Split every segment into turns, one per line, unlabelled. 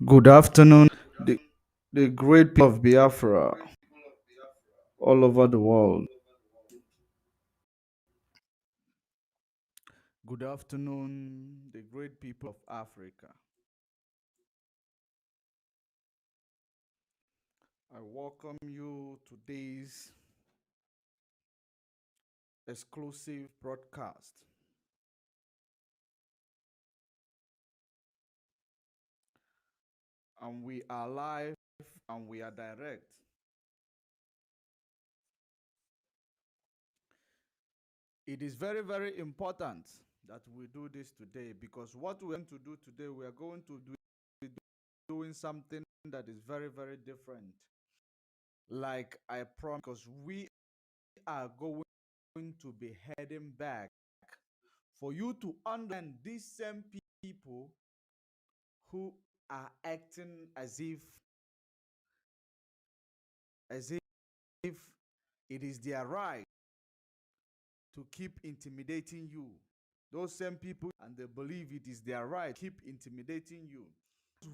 Good afternoon, the, the great people of Biafra all over the world. Good afternoon, the great people of Africa. I welcome you to today's exclusive broadcast. And we are live and we are direct. It is very, very important that we do this today because what we're going to do today, we are going to be doing something that is very, very different. Like I promise, because we are going to be heading back for you to understand these same people who are acting as if it is their right to keep intimidating you. Those same people and they believe it is their right to keep intimidating you,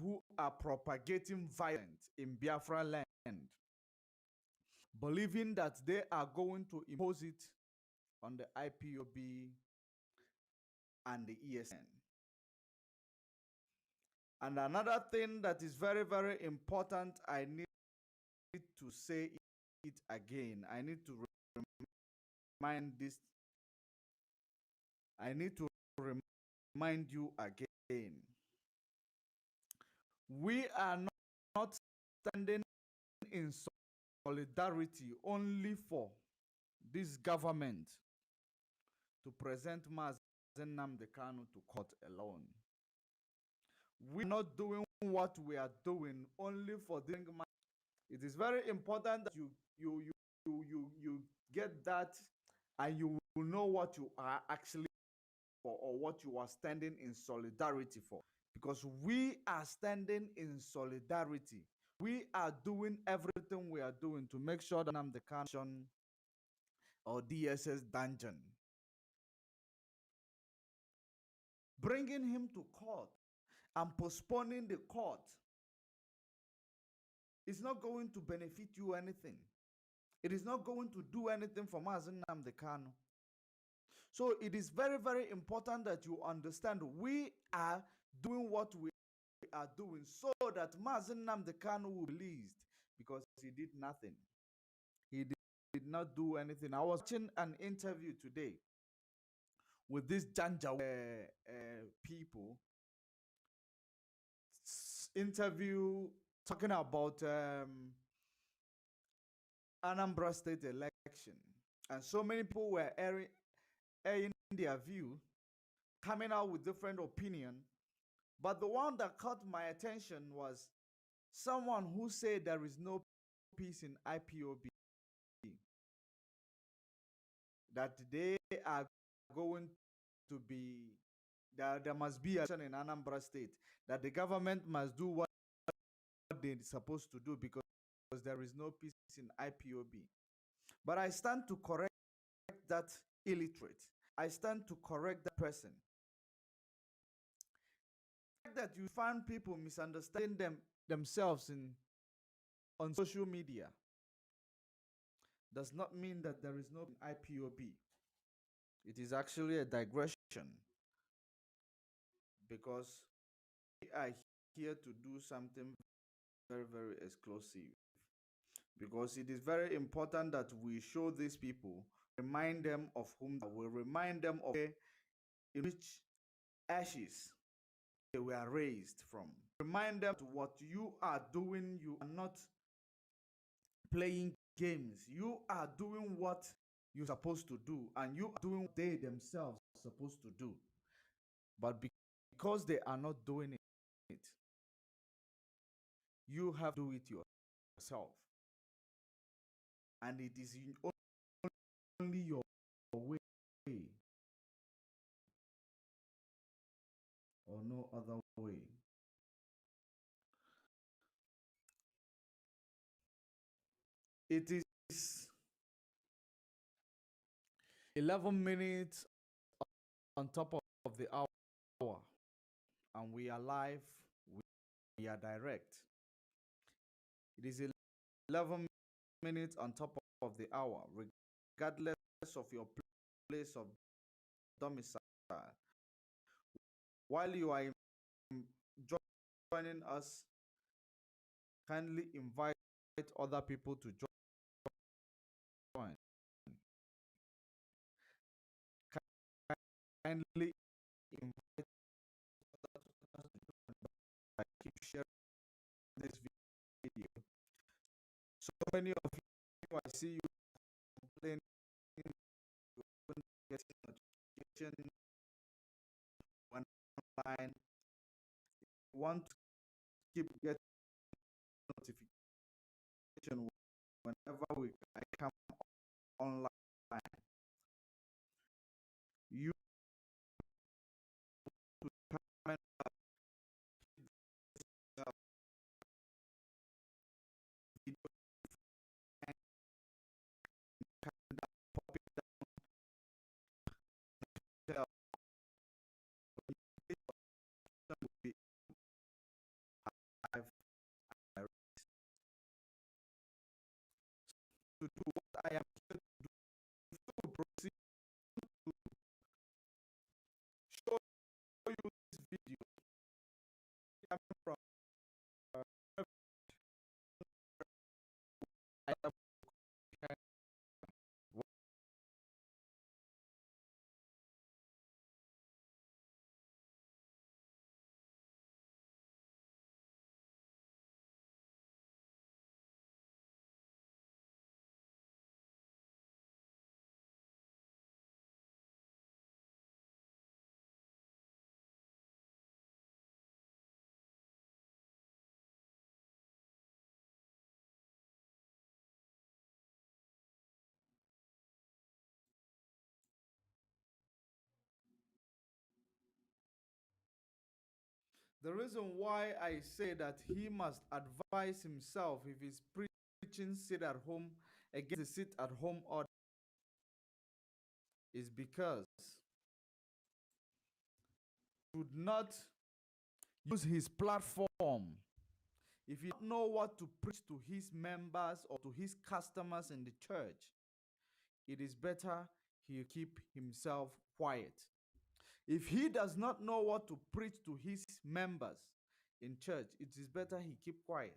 who are propagating violence in Biafran land, believing that they are going to impose it on the IPOB and the ESN. And another thing that is very, very important, I need to say it again. I need to remind this, I need to remind you again. We are not standing in solidarity only for this government to present Mazen Nnamdi Kanu to court alone. We are not doing what we are doing only for this. It is very important that you get that and you will know what you are actually for or what you are standing in solidarity for. Because we are standing in solidarity. We are doing everything we are doing to make sure that the Kanu or DSS dungeon, bringing him to court and postponing the court is not going to benefit you anything. It is not going to do anything for Mazen Nnamdi Kanu. So it is very, very important that you understand we are doing what we are doing so that Mazen Nnamdi Kanu will be released because he did nothing. He did not do anything. I was watching an interview today with these Janja people. Interview talking about Anambra State election. And so many people were airing their view, coming out with different opinion. But the one that caught my attention was someone who said there is no peace in IPOB, that they are going to be, that there must be action in Anambra State, that the government must do what they're supposed to do because there is no peace in IPOB. But I stand to correct that illiterate. I stand to correct that person. That you find people misunderstanding themselves on social media does not mean that there is no IPOB. It is actually a digression because we are here to do something very, very exclusive. Because it is very important that we show these people, remind them of whom they will remind them of in which ashes they were raised from. Remind them what you are doing, you are not playing games. You are doing what you're supposed to do, and you are doing what they themselves are supposed to do. But because they are not doing it, you have to do it yourself. And it is only your way or no other way. It is 11 minutes on top of the hour, and we are live. you are direct. It is 11 minutes on top of the hour, regardless of your place of domicile. While you are joining us, kindly invite other people to join. Kindly invite others to join by keep sharing this video. So many of you, I see you complaining, you couldn't get notification when online. You want to keep getting notification whenever I come online. You to comment video and pop it down. Will be live to do what I am here to proceed to show you this video coming from I am the reason why I say that he must advise himself if he's preaching sit at home against the sit at home order is because he should not use his platform. If you don't know what to preach to his members or to his customers in the church, it is better he keep himself quiet. If he does not know what to preach to his members in church, it is better he keep quiet.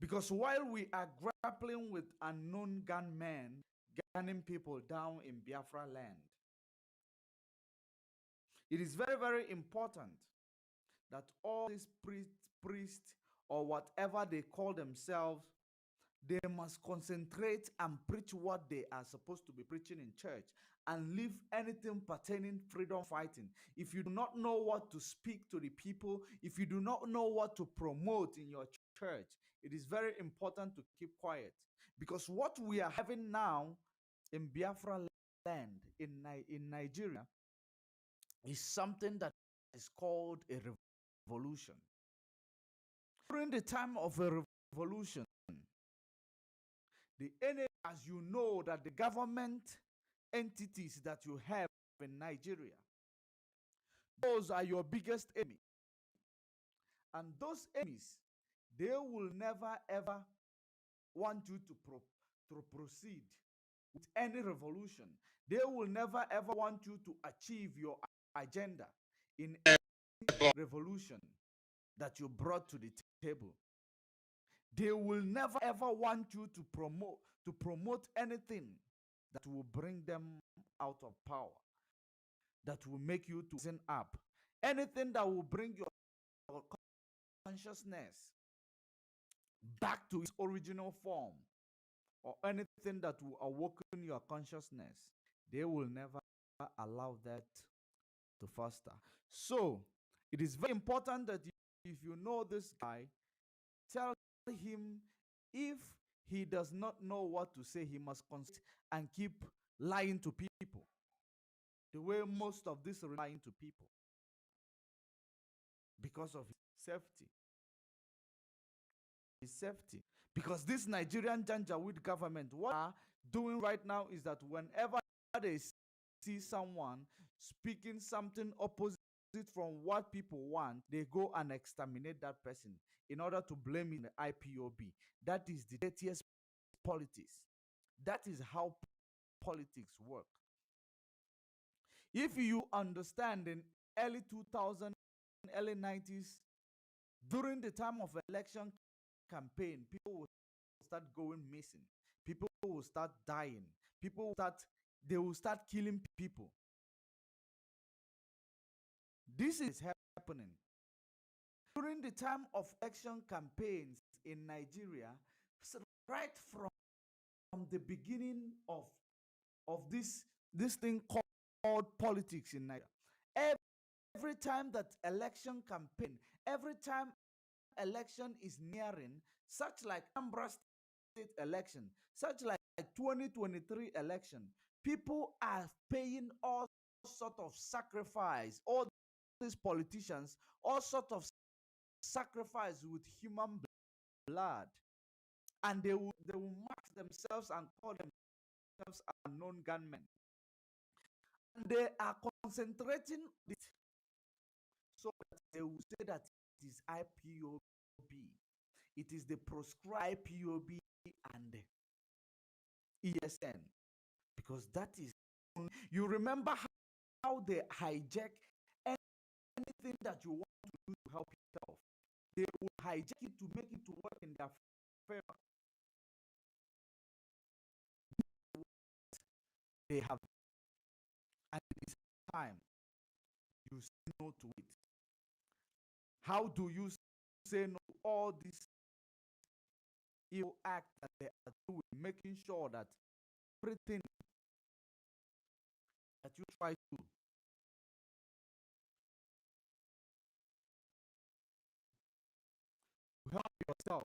Because while we are grappling with unknown gunmen gunning people down in Biafra land, it is very, very important that all these priests or whatever they call themselves, they must concentrate and preach what they are supposed to be preaching in church and leave anything pertaining freedom fighting. If you do not know what to speak to the people, if you do not know what to promote in your church, it is very important to keep quiet. Because what we are having now in Biafra land, in Nigeria, is something that is called a revolution. During the time of a revolution, the enemy, as you know, that the government entities that you have in Nigeria, those are your biggest enemy. And those enemies, they will never ever want you to proceed with any revolution. They will never ever want you to achieve your agenda in any revolution that you brought to the table. They will never ever want you to promote anything that will bring them out of power, that will make you to stand up. Anything that will bring your consciousness back to its original form, or anything that will awaken your consciousness, they will never allow that to foster. So it is very important that if you know this guy, tell him if he does not know what to say, he must consider and keep lying to people the way most of this are lying to people because of his safety. His safety. Because this Nigerian Janjaweed government, what they are doing right now is that whenever they see someone speaking something opposite from what people want, they go and exterminate that person in order to blame it on the IPOB. That is the dirtiest politics. That is how politics work. If you understand in early 2000, early 90s, during the time of election campaign, people will start going missing. People will start dying. They will start killing people. This is happening. During the time of election campaigns in Nigeria, right from the beginning of this thing called politics in Nigeria, every time that election campaign, every time election is nearing, such like Ambra State election, such like 2023 election, people are paying all sort of sacrifice. All these politicians, all sort of sacrifice with human blood, and they will mark themselves and call themselves unknown gunmen. And they are concentrating it so that they will say that it is IPOB. It is the proscribed IPOB and ESN, because that is. You remember how they hijack anything that you want to do to help yourself. They will hijack it to make it to work in their favor. They have, and it is time you say no to it. How do you say no to all these evil acts that they are doing, making sure that everything that you try to help yourself?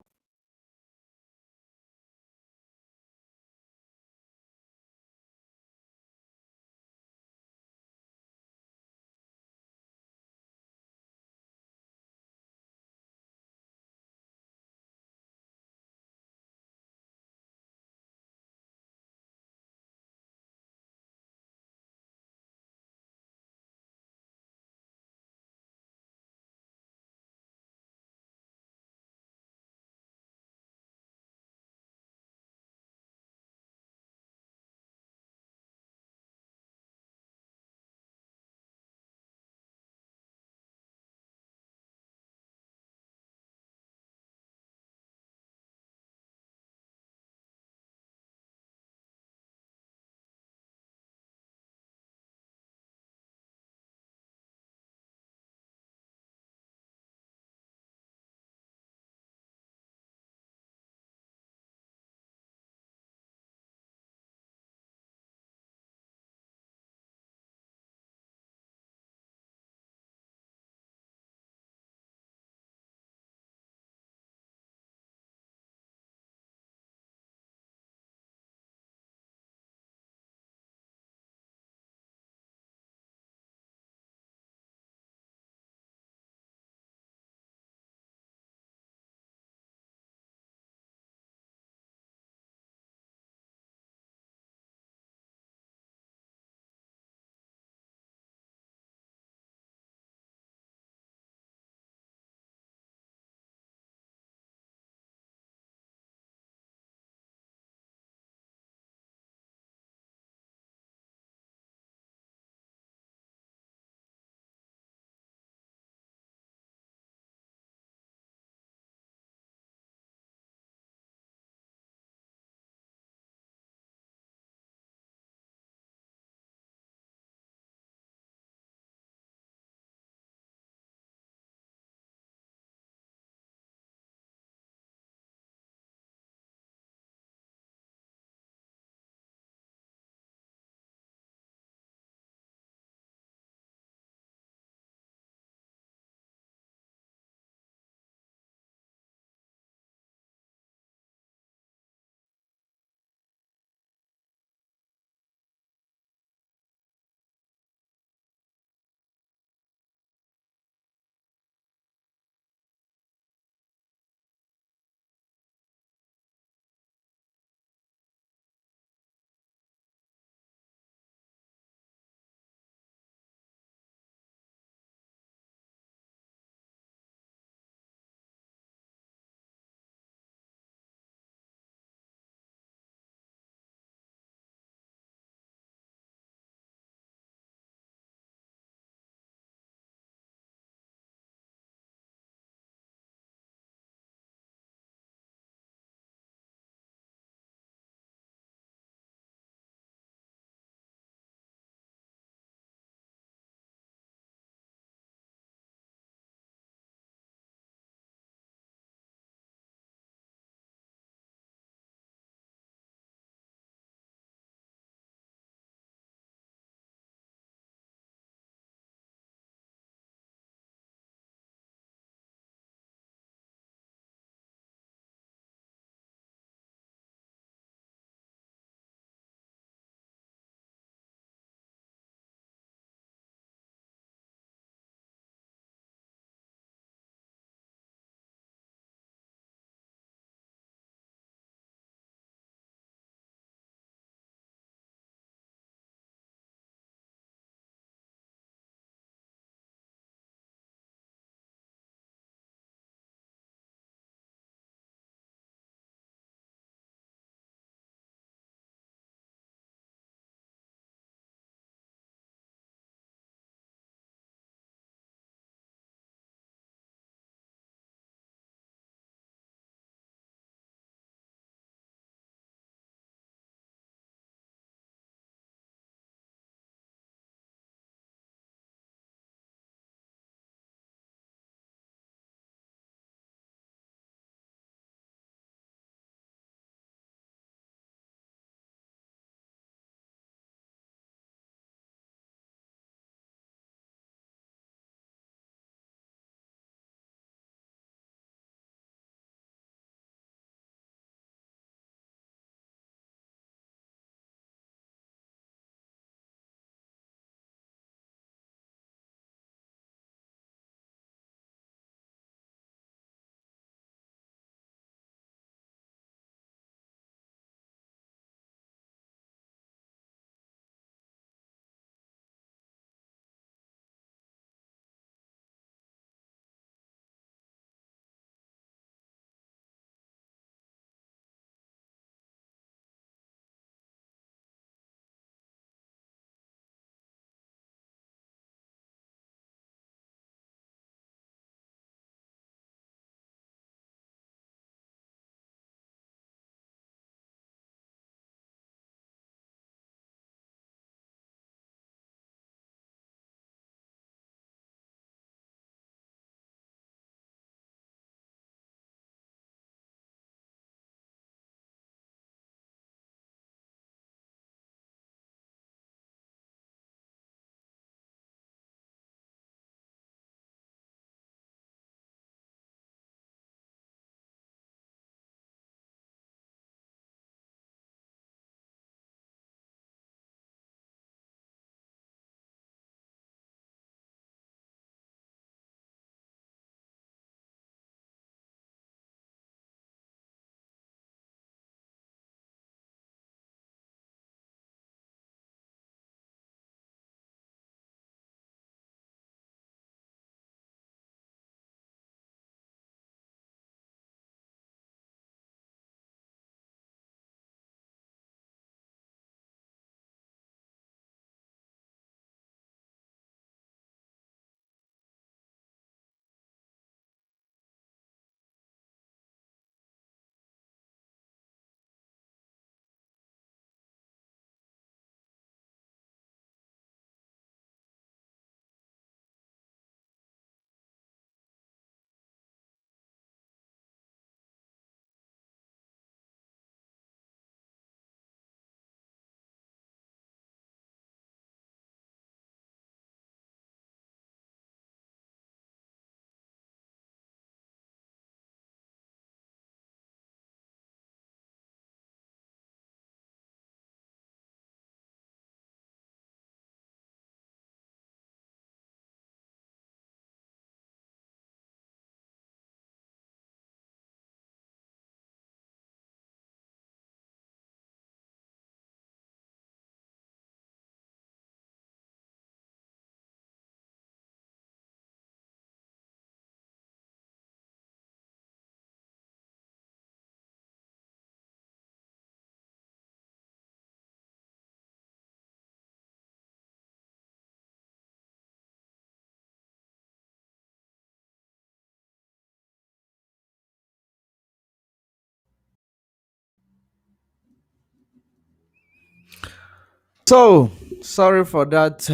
So, sorry for that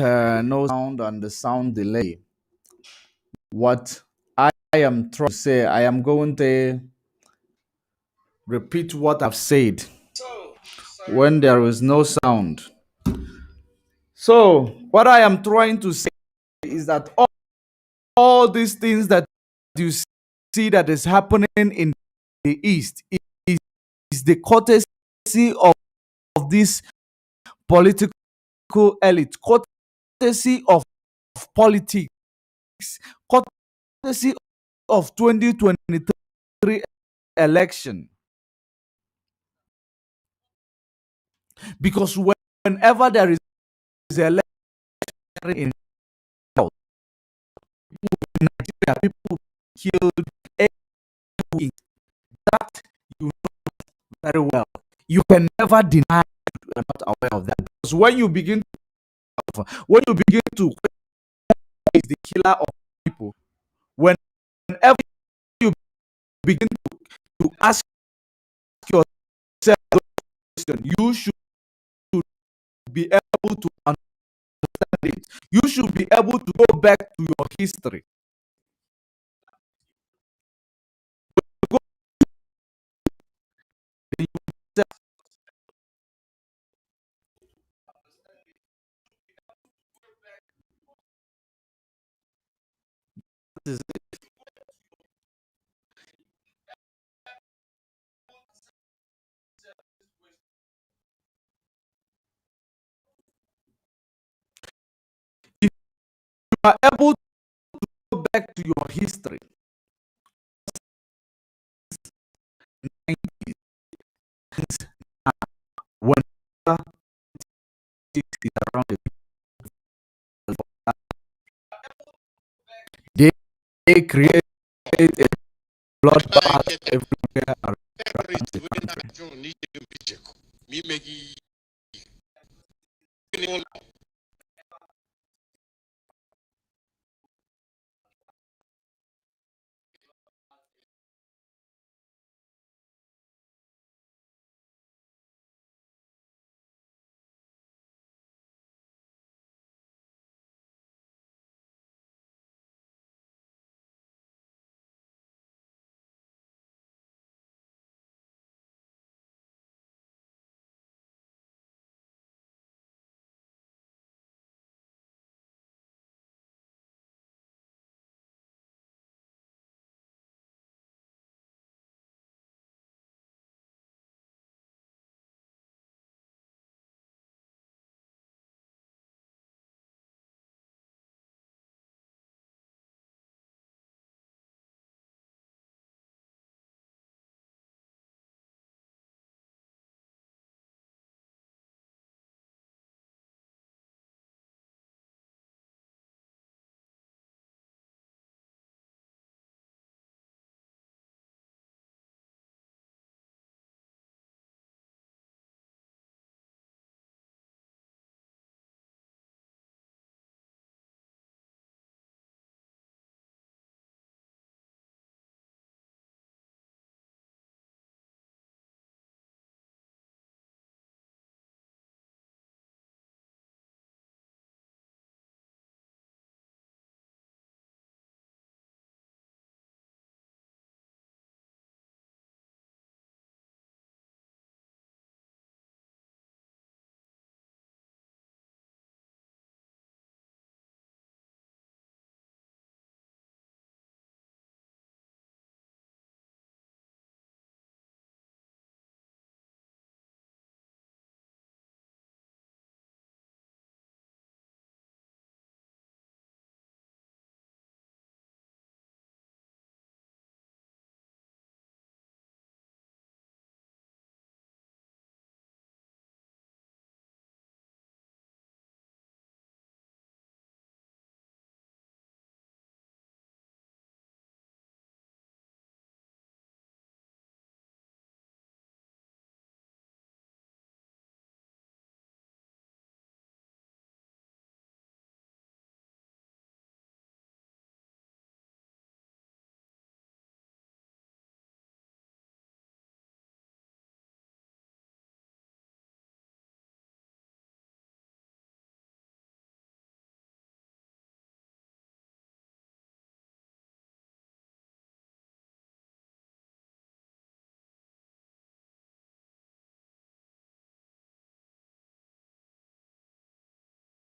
no sound and the sound delay. What I am trying to say, I am going to repeat what I've said when there is no sound. So, what I am trying to say is that all these things that you see that is happening in the East is the courtesy of this political elite, courtesy of politics, courtesy of 2023 election. Because whenever there is an election in Nigeria, people killed every week. That you know very well. You can never deny you're not aware of that. Because when you begin to is the killer of people, whenever you begin to ask yourself those questions, you should be able to understand it. You should be able to go back to your history. Go If you are able to go back to your history, when is around the they, they create a bloodbath everywhere around the country.